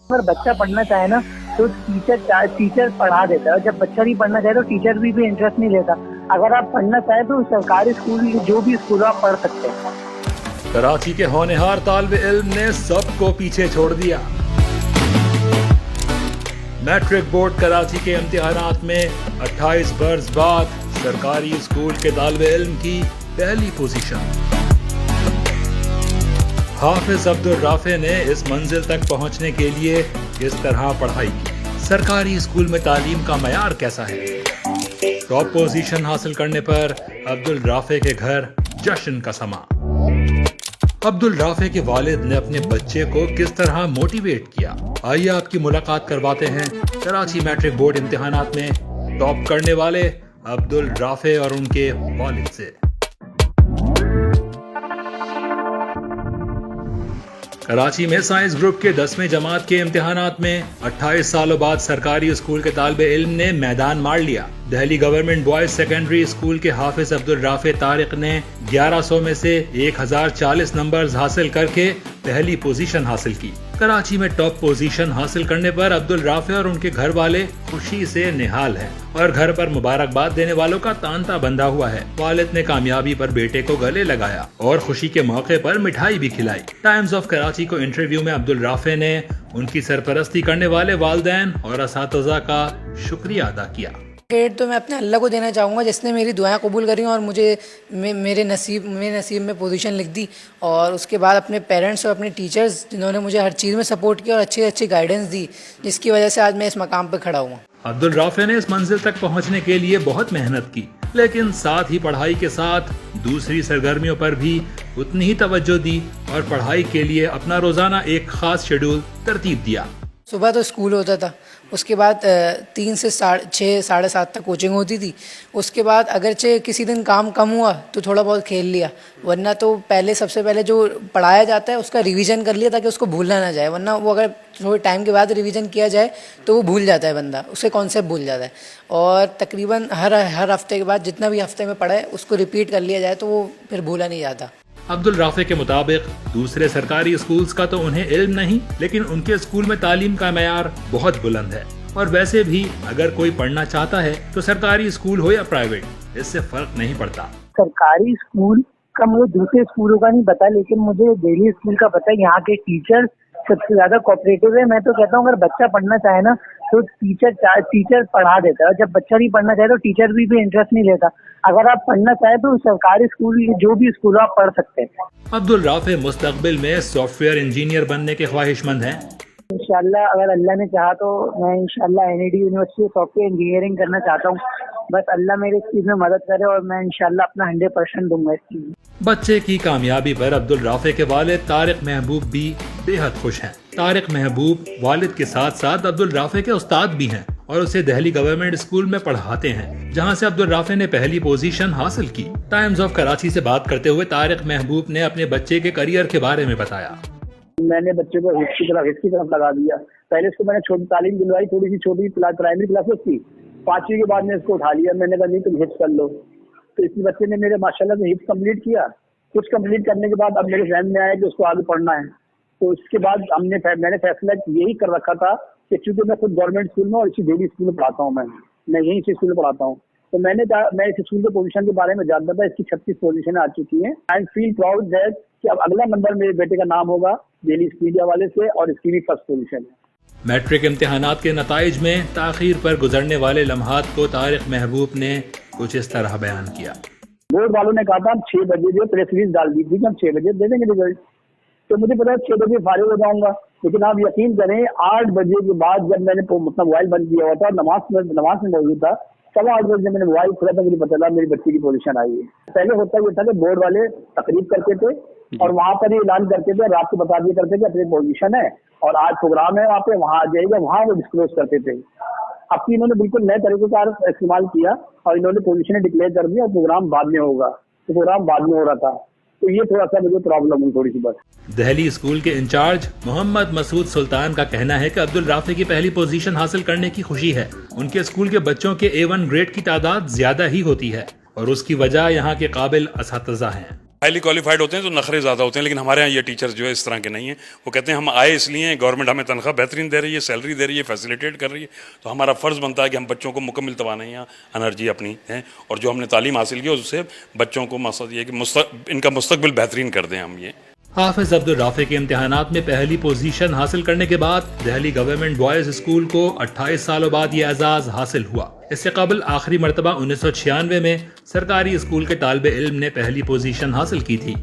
अगर बच्चा पढ़ना चाहे ना तो टीचर पढ़ा देता है, जब बच्चा नहीं पढ़ना चाहे तो टीचर भी इंटरेस्ट नहीं लेता। अगर आप पढ़ना चाहे तो सरकारी स्कूल जो भी स्कूल आप पढ़ सकते हैं। कराची के होनहार तालिब इल्म ने सबको पीछे छोड़ दिया। मैट्रिक बोर्ड कराची के इम्तिहानात में 28 बरस बाद सरकारी स्कूल के तालिब इल्म की पहली पोजीशन। हाफिज अब्दुल राफे ने इस मंजिल तक पहुंचने के लिए किस तरह पढ़ाई की, सरकारी स्कूल में तालीम का मयार कैसा है। टॉप पोजीशन हासिल करने पर अब्दुल राफे के घर जश्न का समा। अब्दुल राफे के वालिद ने अपने बच्चे को किस तरह मोटिवेट किया, आइए आपकी मुलाकात करवाते हैं कराची मैट्रिक बोर्ड इम्तिहानात में टॉप करने वाले अब्दुल राफे और उनके वालिद से। कराची में साइंस ग्रुप के 10वीं जमात के इम्तिहानात में 28 सालों बाद सरकारी स्कूल के तालिब इल्म ने मैदान मार लिया। Delhi government boys secondary school के हाफिज अब्दुल राफे तारिक ने 1100 में से 1040 नंबर्स हासिल करके पहली पोजीशन हासिल की। कराची में टॉप पोजीशन हासिल करने पर अब्दुल राफे और उनके घर वाले खुशी से निहाल हैं और घर पर मुबारकबाद देने वालों का तांता बंधा हुआ है। वालिद ने कामयाबी पर बेटे को गले लगाया और खुशी के मौके पर मिठाई भी खिलाई। टाइम्स ऑफ कराची को इंटरव्यू में अब्दुल राफे ने उनकी सरपरस्ती करने वाले वालिदैन और असातिज़ा का शुक्रिया अदा किया। क्रेडिट तो मैं अपने अल्लाह को देना चाहूँगा जिसने मेरी दुआएं कबूल करी और मुझे मेरे नसीब में पोजीशन लिख दी, और उसके बाद अपने पेरेंट्स और अपने टीचर्स जिन्होंने मुझे हर चीज़ में सपोर्ट किया और अच्छी गाइडेंस दी, जिसकी वजह से आज मैं इस मकाम पर खड़ा हूँ। अब्दुल राफे ने इस मंजिल तक पहुंचने के लिए बहुत मेहनत की, लेकिन साथ ही पढ़ाई के साथ दूसरी सरगर्मियों पर भी उतनी ही तवज्जो दी और पढ़ाई के लिए अपना रोजाना एक खास शेड्यूल तरतीब दिया। सुबह तो स्कूल होता था, उसके बाद 3 से 6 साढ़े 7 तक कोचिंग होती थी। उसके बाद अगरचे किसी दिन काम कम हुआ तो थोड़ा बहुत खेल लिया, वरना तो सबसे पहले जो पढ़ाया जाता है उसका रिवीजन कर लिया ताकि उसको भूलना ना जाए, वरना वो अगर थोड़े टाइम के बाद रिवीजन किया जाए तो वो भूल जाता है बंदा, उसके कॉन्सेप्ट भूल जाता है। और तकरीबन हर हफ्ते के बाद जितना भी हफ्ते में पढ़ा है उसको रिपीट कर लिया जाए तो वो फिर भूला नहीं जाता। अब्दुल राफे के मुताबिक दूसरे सरकारी स्कूल्स का तो उन्हें इल्म नहीं, लेकिन उनके स्कूल में तालीम का मयार बहुत बुलंद है। और वैसे भी अगर कोई पढ़ना चाहता है तो सरकारी स्कूल हो या प्राइवेट, इससे फर्क नहीं पड़ता। सरकारी स्कूल का मुझे दूसरे स्कूलों का नहीं पता, लेकिन मुझे दिल्ली स्कूल का पता है। यहाँ के टीचर सबसे ज्यादा कोऑपरेटिव है। मैं तो कहता हूँ अगर बच्चा पढ़ना चाहे ना तो टीचर पढ़ा देता है, जब बच्चा नहीं पढ़ना चाहे तो टीचर भी इंटरेस्ट नहीं लेता। अगर आप पढ़ना चाहे तो सरकारी स्कूल जो भी स्कूल आप पढ़ सकते हैं। अब्दुल राफे मुस्तकबिल में सॉफ्टवेयर इंजीनियर बनने के ख्वाहिशमंद हैं। इंशाल्लाह अगर अल्लाह ने चाहा तो मैं इंशाल्लाह NID यूनिवर्सिटी में सॉफ्टवेयर इंजीनियरिंग करना चाहता हूँ। बस अल्लाह मेरे इस चीज में मदद करे और मैं इंशाल्लाह अपना 100% दूंगा इस चीज में। बच्चे की कामयाबी पर अब्दुल राफे के वालिद तारिक महबूब भी बेहद खुश हैं। तारिक महबूब वालिद के साथ साथ अब्दुल राफे के उस्ताद भी हैं और उसे दिल्ली गवर्नमेंट स्कूल में पढ़ाते हैं, जहां से अब्दुल राफे ने पहली पोजीशन हासिल की। टाइम्स ऑफ कराची से बात करते हुए तारिक महबूब ने अपने बच्चे के करियर के बारे में बताया। मैंने बच्चे को हिस्ट्री की तरफ लगा दिया। पहले इसको मैंने छोटी तालीम दिलवाई, थोड़ी सी छोटी प्राइमरी क्लासेस की। 5वीं के बाद में इसको उठा लिया, मैंने कहा नहीं तुम हिफ्स कर लो। तो इस बच्चे ने मेरे माशाल्लाह से हिफ्स कंप्लीट किया। कुछ कंप्लीट करने के बाद अब मेरे जहन में आया कि उसको आगे पढ़ना है। तो इसके बाद मैंने फैसला यही कर रखा था कि चूंकि मैं खुद गवर्नमेंट स्कूल में और इसी दिल्ली स्कूल में पढ़ाता हूँ, मैं यहीं से स्कूल में पढ़ाता हूँ, तो मैं इस स्कूल के पोजीशन के बारे में जानता था। इसकी 36 पोजीशन आ चुकी हैं। आई फील प्राउड दैट कि अब अगला नंबर मेरे बेटे का नाम होगा दिल्ली स्कूल के हवाले से, और इसकी भी फर्स्ट पोजीशन है। मैट्रिक इम्तिहानात के नताइज में ताखीर पर गुजरने वाले लम्हात को तारिक महबूब ने कुछ इस तरह बयान किया। बोर्ड वालों ने कहा था हम 6 बजे जो प्रेस रिलीज डाल दी थी कि हम 6 बजे दे देंगे रिजल्ट, तो मुझे पता है 6 बजे फारिग हो जाऊंगा। लेकिन आप यकीन करें 8 बजे के बाद जब मैंने अपना मोबाइल बंद किया हुआ था, नमाज में मौजूद था, 8:15 बजे जब मैंने मोबाइल खोला था मुझे पता चला मेरी बच्ची की पोजीशन आई है। पहले होता ये था कि बोर्ड वाले तकरीब करते थे और वहाँ पर ये ऐलान करते थे, रात को बता दिया करते थे अपनी पोजीशन है और आज प्रोग्राम है वहाँ पे, वहाँ आ जाइएगा, वहाँ वो डिस्क्लोज करते थे। अब की इन्होंने बिल्कुल नए तरीके का इस्तेमाल किया और इन्होंने पोजीशन डिक्लेयर कर दिया और प्रोग्राम बाद में होगा, तो प्रोग्राम बाद में हो रहा था। तो ये थोड़ा सा मुझे प्रॉब्लम हुई थोड़ी सी बस। दिल्ली स्कूल के इंचार्ज मोहम्मद मसूद सुल्तान का कहना है कि अब्दुल राफे की पहली पोजीशन हासिल करने की खुशी है। उनके स्कूल के बच्चों के A1 ग्रेड की तादाद ज्यादा ही होती है और उसकी वजह यहाँ के काबिल असातिज़ा हैं। ہائیلی کوالیفائڈ ہوتے ہیں تو نخرے زیادہ ہوتے ہیں، لیکن ہمارے یہاں یہ ٹیچرز جو ہے اس طرح کے نہیں ہیں. وہ کہتے ہیں ہم آئے اس لیے ہیں، گورنمنٹ ہمیں تنخواہ بہترین دے رہی ہے، سیلری دے رہی ہے، فیسیلیٹیٹ کر رہی ہے، تو ہمارا فرض بنتا ہے کہ ہم بچوں کو مکمل توانائیاں انرجی اپنی ہیں اور جو ہم نے تعلیم حاصل کی اس سے بچوں کو مقصد یہ کہ ان کا مستقبل بہترین کر دیں ہم. یہ حافظ عبدالرافع کے امتحانات میں پہلی پوزیشن حاصل کرنے کے بعد دہلی گورنمنٹ بوائز اسکول کو 28 سالوں بعد یہ اعزاز حاصل ہوا. اس سے قبل آخری مرتبہ 1996 میں سرکاری اسکول کے طالب علم نے پہلی پوزیشن حاصل کی تھی.